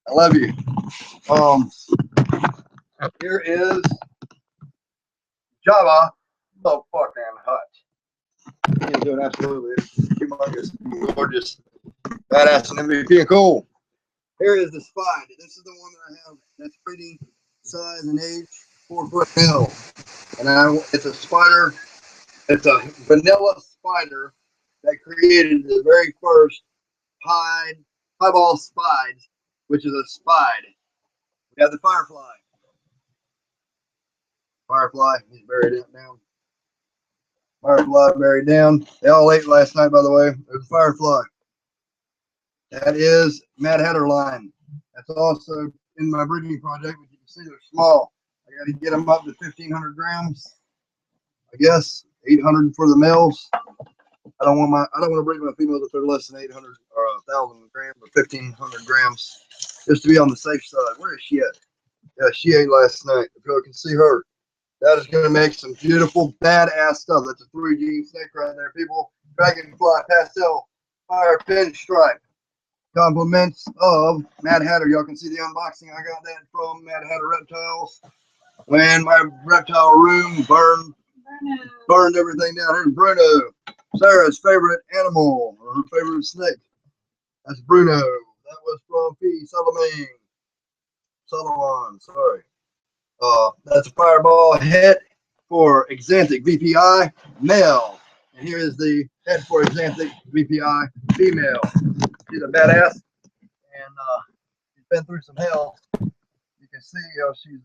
I love you. Here is Java the fucking hut. He is doing absolutely humongous, gorgeous, badass, and MVP and cool. Here is the spide. This is the one that I have that's pretty size and age, 4 foot male. And it's a spider. It's a vanilla spider that created the very first highball spide, which is a spide. We have the firefly. Firefly, he's buried it down. Firefly buried down. They all ate last night, by the way. There's a firefly. That is Mad Hatter line. That's also in my breeding project, but you can see they're small. I got to get them up to 1,500 grams. I guess 800 for the males. I don't want to breed my females if they're less than 800 or 1,000 grams or 1,500 grams, just to be on the safe side. Where is she at? Yeah, she ate last night. If you can see her, that is going to make some beautiful, badass stuff. That's a 3G snake right there, people. Dragonfly pastel fire pinstripe. Compliments of Mad Hatter. Y'all can see the unboxing. I got that from Mad Hatter Reptiles. When my reptile room burned everything down. Here's Bruno, Sarah's favorite animal, or her favorite snake. That's Bruno. That was from P. Sullivan, sorry. That's a fireball head for Exanthic VPI male. And here is the head for Exanthic VPI female. She's a badass, and she's been through some hell. You can see how she's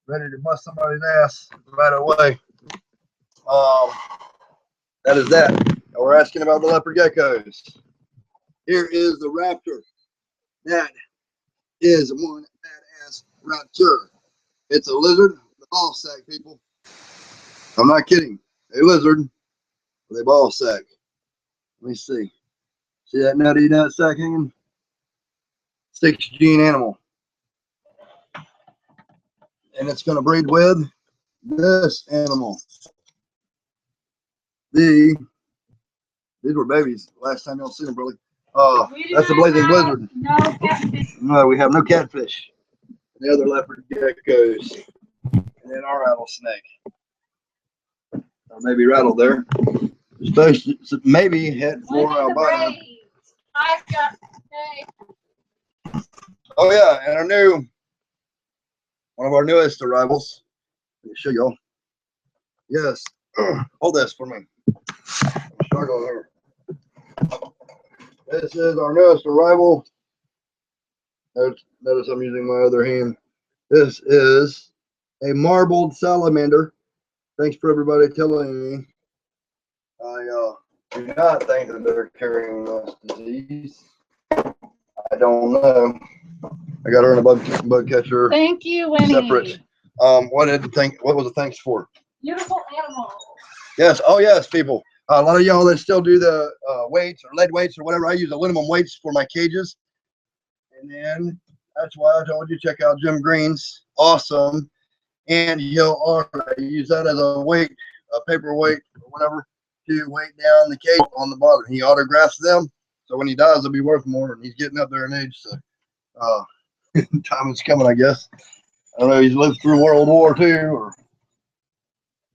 ready to bust somebody's ass right away. That is that. Now we're asking about the leopard geckos. Here is the raptor. That is one badass raptor. It's a lizard, the ball sack, people. I'm not kidding. A lizard with a ball sack. Let me see. See that nutty nut sack hanging? 6-gene animal. And it's going to breed with this animal. These were babies last time y'all seen them, really. That's a blazing blizzard. No catfish. No, we have no catfish. The other leopard geckos. And then our rattlesnake. Or maybe rattled there. Especially, maybe head for albino. Oh yeah, and one of our newest arrivals. Let me show y'all. Yes, hold this for me. I'm struggling here. This is our newest arrival. Notice I'm using my other hand. This is a marbled salamander. Thanks for everybody telling me. I do not think that they're carrying this disease. I don't know. I got her in a bug catcher. Thank you, Winnie. Separate. What was the thanks for? Beautiful animal. Yes. Oh yes, people. A lot of y'all that still do the weights or lead weights or whatever. I use aluminum weights for my cages. And then that's why I told you check out Jim Green's awesome handheld arm. I use that as a weight, a paperweight or whatever, to weight down the cage on the bottom. He autographs them, so when he dies, they'll be worth more. And he's getting up there in age, so time is coming, I guess. I don't know. He's lived through World War II, or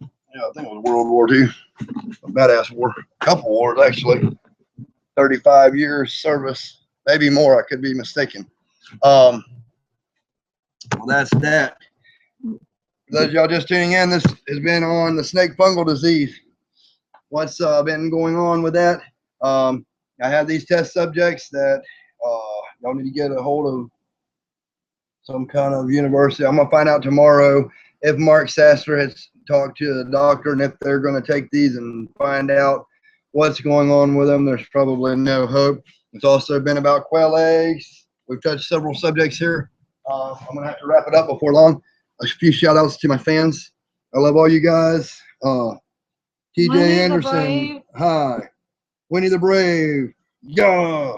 yeah, I think it was World War II. A badass war, a couple wars actually. 35 years service, maybe more. I could be mistaken. Well, that's that. For those of y'all just tuning in, this has been on the snake fungal disease. What's been going on with that? I have these test subjects that y'all need to get a hold of some kind of university. I'm gonna find out tomorrow if Mark Sasser has talked to the doctor and if they're going to take these and find out what's going on with them. There's probably no hope. It's also been about quail eggs. We've touched several subjects here. I'm going to have to wrap it up before long. A few shout outs to my fans. I love all you guys. TJ Anderson. Hi. Winnie the Brave. Yeah.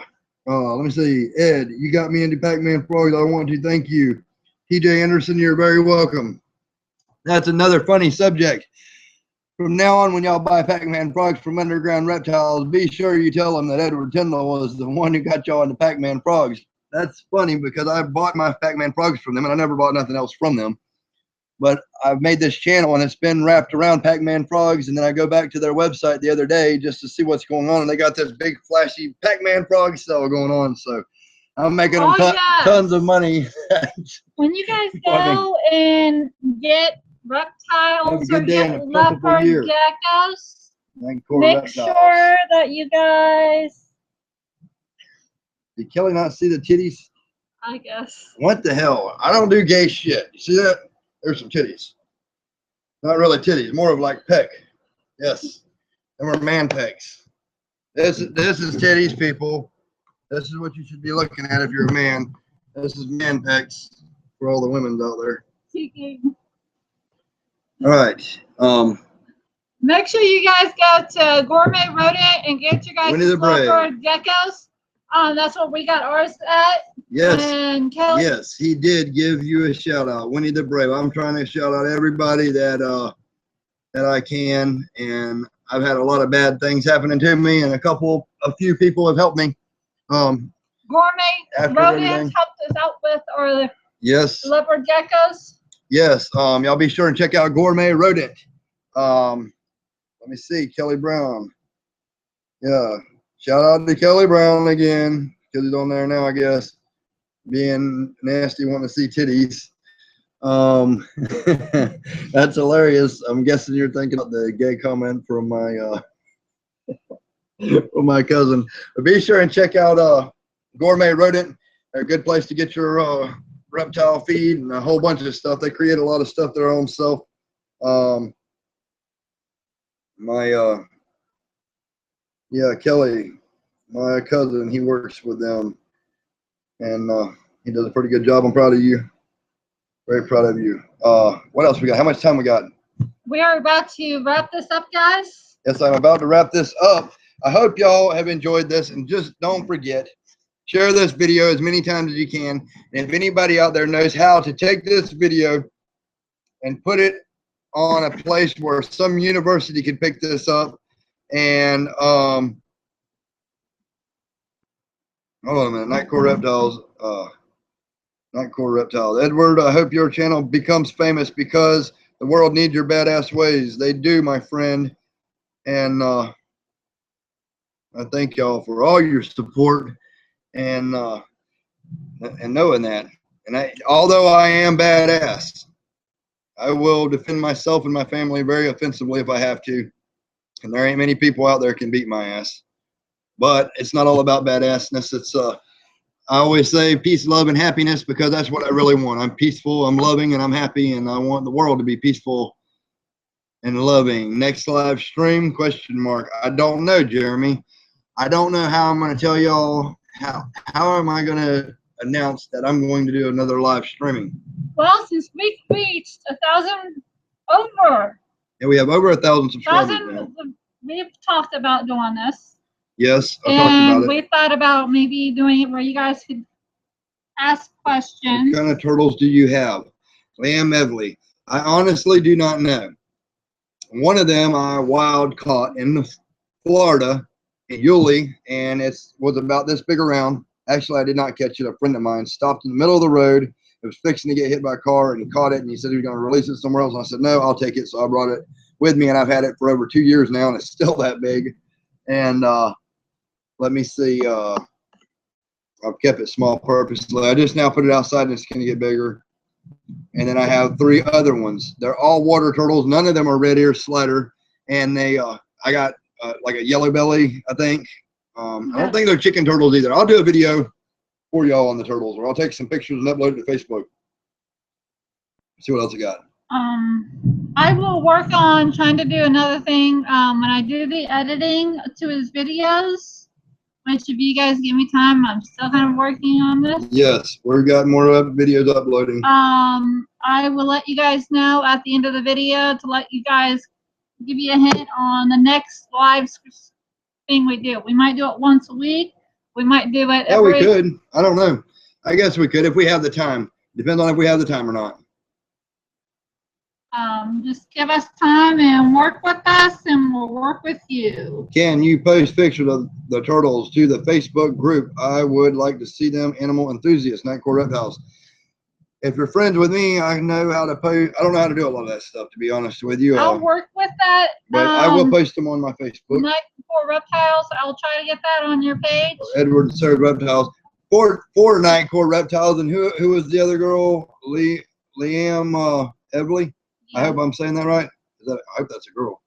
Let me see. Ed, you got me into Pac-Man frogs. I want to thank you. TJ Anderson, you're very welcome. That's another funny subject. From now on, when y'all buy Pac-Man frogs from Underground Reptiles, be sure you tell them that Edward Tyndall was the one who got y'all into Pac-Man frogs. That's funny because I bought my Pac-Man frogs from them and I never bought nothing else from them. But I've made this channel and it's been wrapped around Pac-Man frogs. And then I go back to their website the other day just to see what's going on. And they got this big flashy Pac-Man frog sale going on. So I'm making them tons of money. When you guys go and get reptiles or get leopard geckos, make sure that you guys. Did Kelly not see the titties? I guess. What the hell? I don't do gay shit. You see that? There's some titties. Not really titties, more of like peck. Yes. Them are man pecs. This is titties, people. This is what you should be looking at if you're a man. This is man pecs for all the women out there. All right. Make sure you guys go to Gourmet Rodent and get your guys leopard geckos. That's what we got ours at. Yes. And Kelly. Yes, he did give you a shout out, Winnie the Brave. I'm trying to shout out everybody that I can, and I've had a lot of bad things happening to me, and a few people have helped me. Gourmet Rodents helped us out with our leopard geckos. Yes. Y'all be sure and check out Gourmet Rodent. Let me see, Kelly Brown. Yeah. Shout out to Kelly Brown again, because he's on there now, I guess. Being nasty, wanting to see titties. That's hilarious. I'm guessing you're thinking of the gay comment from my from my cousin. But be sure and check out Gourmet Rodent. They're a good place to get your reptile feed and a whole bunch of stuff. They create a lot of stuff their own self. Kelly, my cousin, he works with them, and he does a pretty good job. I'm proud of you. Very proud of you. What else we got? How much time we got? We are about to wrap this up, guys. Yes, I'm about to wrap this up. I hope y'all have enjoyed this, and just don't forget, share this video as many times as you can. And if anybody out there knows how to take this video and put it on a place where some university could pick this up, and hold on a minute, Nightcore Reptiles. Edward, I hope your channel becomes famous because The world needs your badass ways. They do, my friend. And I thank y'all for all your support and knowing that. And although I am badass, I will defend myself and my family very offensively if I have to. And there ain't many people out there can beat my ass. But it's not all about badassness. It's I always say peace, love, and happiness because that's what I really want. I'm peaceful, I'm loving, and I'm happy, and I want the world to be peaceful and loving. Next live stream? Question mark. I don't know, Jeremy. I don't know how I'm going to tell y'all how am I going to announce that I'm going to do another live streaming. Well, since we reached 1,000 over. And we have over 1,000 subscribers now. We've talked about doing this. Yes, I've talked about it. We thought about maybe doing it where you guys could ask questions. What kind of turtles do you have? Liam Evely. I honestly do not know. One of them I wild caught in Florida in Yulee, and it was about this big around. Actually, I did not catch it. A friend of mine stopped in the middle of the road. It was fixing to get hit by a car, and he caught it, and he said he was going to release it somewhere else. And I said, no, I'll take it. So I brought it with me, and I've had it for over 2 years now, and it's still that big. And let me see. I've kept it small purposely. I just now put it outside, and it's going to get bigger. And then I have 3 other ones. They're all water turtles. None of them are red ear slider. And they, I got like a yellow belly, I think. I don't think they're chicken turtles either. I'll do a video for y'all on the turtles, or I'll take some pictures and upload it to Facebook. See what else I got. I will work on trying to do another thing when I do the editing to his videos. Which, if you guys give me time, I'm still kind of working on this. Yes, we've got more videos uploading. I will let you guys know at the end of the video to let you guys give you a hint on the next live thing we do. We might do it once a week. We might do it every... Yeah, we could. I don't know. I guess we could if we have the time. Depends on if we have the time or not. Just give us time and work with us, and we'll work with you. Can you post pictures of the turtles to the Facebook group? I would like to see them. Animal enthusiasts, Nightcore Reptiles. If you're friends with me, I know how to post. I don't know how to do a lot of that stuff, to be honest with you. I'll work with that. But I will post them on my Facebook. Nightcore Reptiles. I'll try to get that on your page. Edward and Sarah Reptiles. For Nightcore Reptiles, and who was the other girl? Liam Evely. I hope I'm saying that right. I hope that's a girl.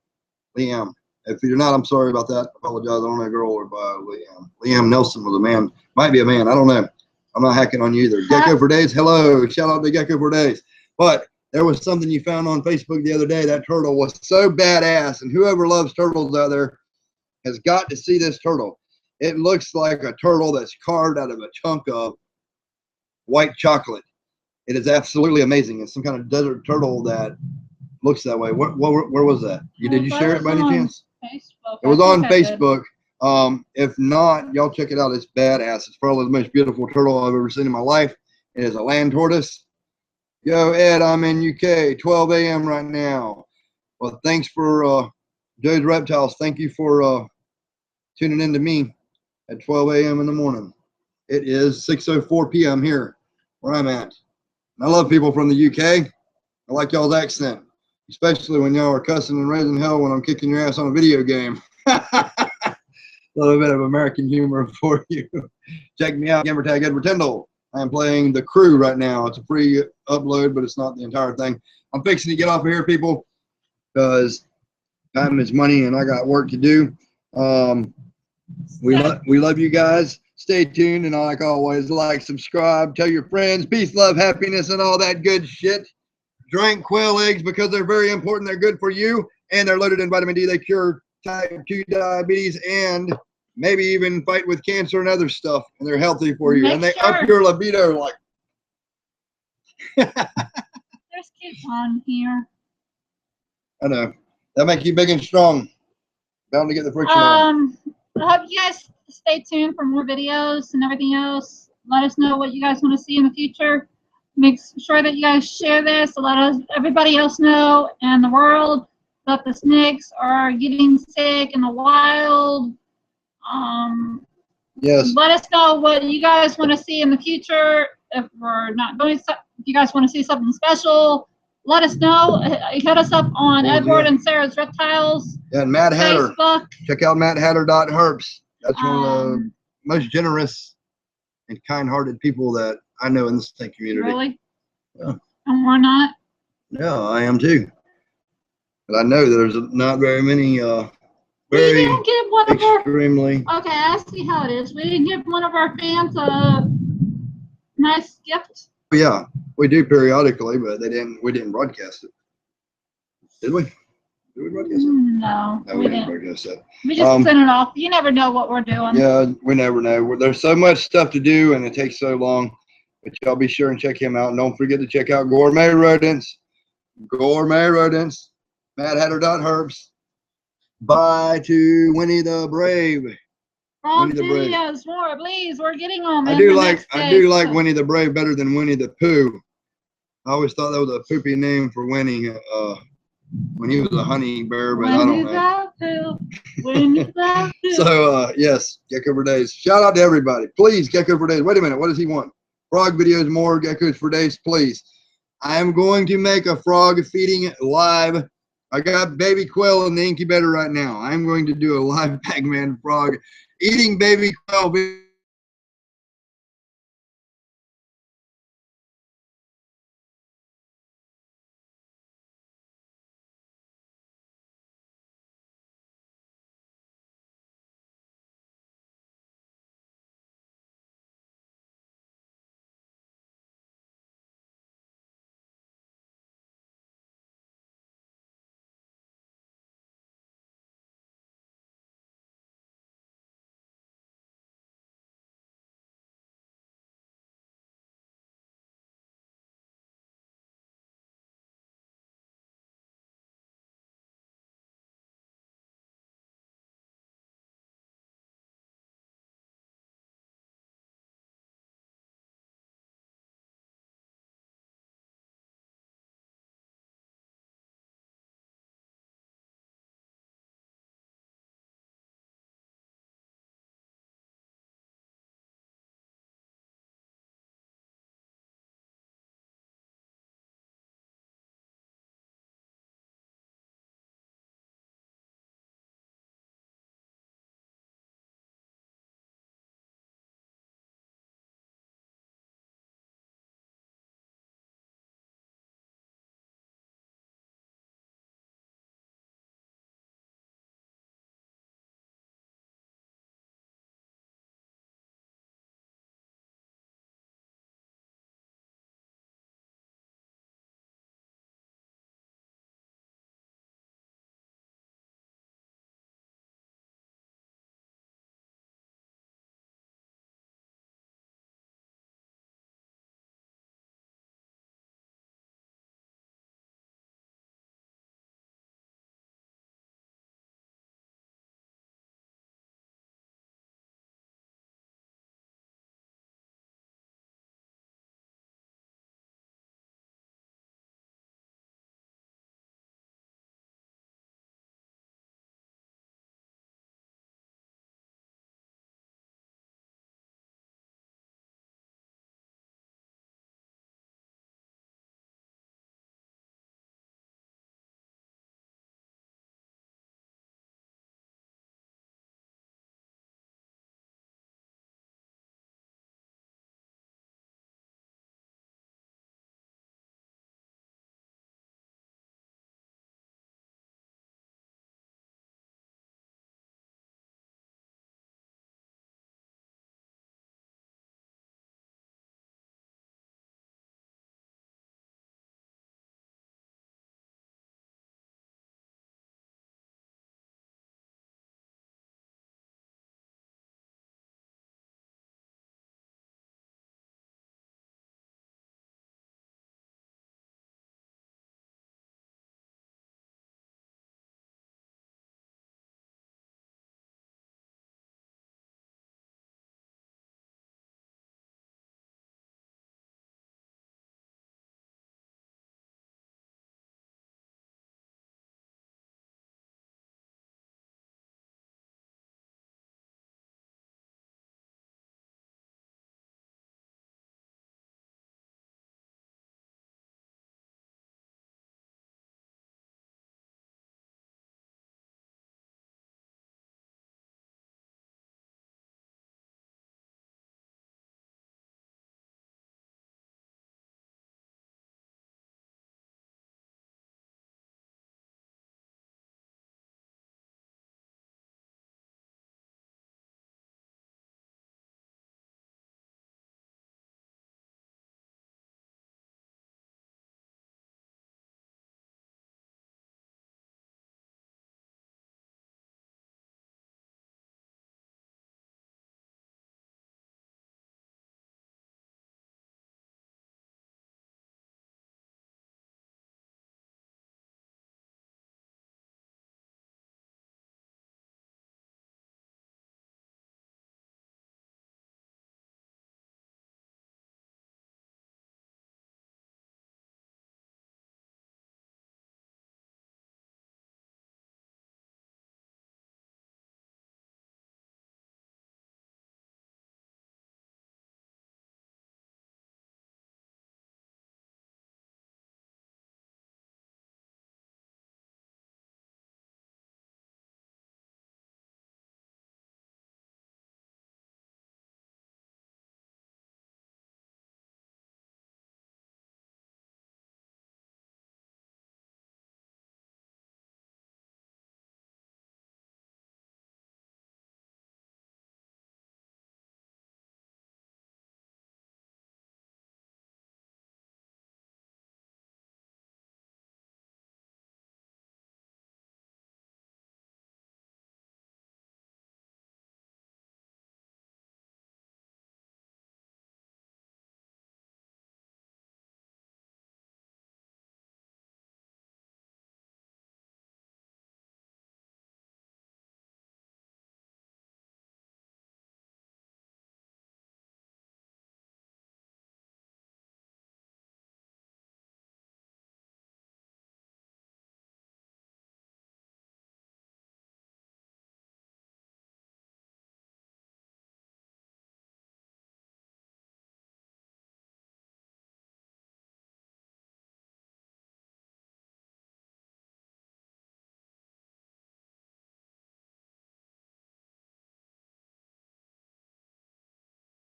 Liam. If you're not, I'm sorry about that. I apologize. I don't know a girl or by Liam. Liam Nelson was a man. Might be a man. I don't know. I'm not hacking on you either. Gecko for Days. Hello. Shout out to Gecko for Days. But there was something you found on Facebook the other day. That turtle was so badass. And whoever loves turtles out there has got to see this turtle. It looks like a turtle that's carved out of a chunk of white chocolate. It is absolutely amazing. It's some kind of desert turtle that looks that way. Where was that? Did you share it by any chance? Facebook. It was on Facebook. If not, y'all check it out. It's badass. It's probably the most beautiful turtle I've ever seen in my life. It is a land tortoise. Yo, Ed, I'm in UK. 12 a.m. right now. Well, thanks for Joe's Reptiles. Thank you for tuning in to me at 12 a.m. in the morning. It is 6:04 p.m. here where I'm at. I love people from the UK. I like y'all's accent, especially when y'all are cussing and raising hell when I'm kicking your ass on a video game. A little bit of American humor for you. Check me out, gamertag Edward Tyndall. I am playing The Crew right now. It's a free upload, but it's not the entire thing. I'm fixing to get off of here, people, because time is money and I got work to do. We love you guys. Stay tuned, and like always, like, subscribe, tell your friends, peace, love, happiness, and all that good shit. Drink quail eggs because they're very important. They're good for you, and they're loaded in vitamin D. They cure type 2 diabetes and maybe even fight with cancer and other stuff, and they're healthy for you. And they up your libido like. There's kids on here. I know. That make you big and strong. Bound to get the friction on. I hope you guys stay tuned for more videos and everything else. Let us know what you guys want to see in the future. Make sure that you guys share this to let everybody else know in the world that the snakes are getting sick in the wild. Yes. Let us know what you guys want to see in the future. If we're not doing, if you guys want to see something special, let us know. Hit us up on Oh, Edward yeah. and Sarah's Reptiles Yeah, and Matt Hatter. Facebook. Check out matthatter.herps. That's one of the most generous and kind-hearted people that I know in the snake community. Really? Yeah. And we're not? Yeah, I am too. But I know there's not very many We very didn't give one of our, extremely. okay, I see how it is. We didn't give one of our fans a nice gift. Yeah, we do periodically, but we didn't broadcast it. Did we? Did we broadcast it? No, No, we didn't broadcast that. We just sent it off. You never know what we're doing. Yeah, we never know. There's so much stuff to do, and it takes so long. But y'all be sure and check him out. And don't forget to check out Gourmet Rodents. Gourmet Rodents. MattHatter.herps. Bye to Winnie the Brave. Wrong Winnie the Brave. videos, more, please. We're getting them. I do like Winnie the Brave better than Winnie the Pooh. I always thought that was a poopy name for Winnie. When he was a honey bear, but I don't know. Winnie the Pooh. So yes, Gecko for Days. Shout out to everybody. Please, Gecko for Days. Wait a minute, what does he want? Frog videos, more Geckos for Days, please. I am going to make a frog feeding live. I got baby quail in the incubator right now. I'm going to do a live Pac-Man frog eating baby quail.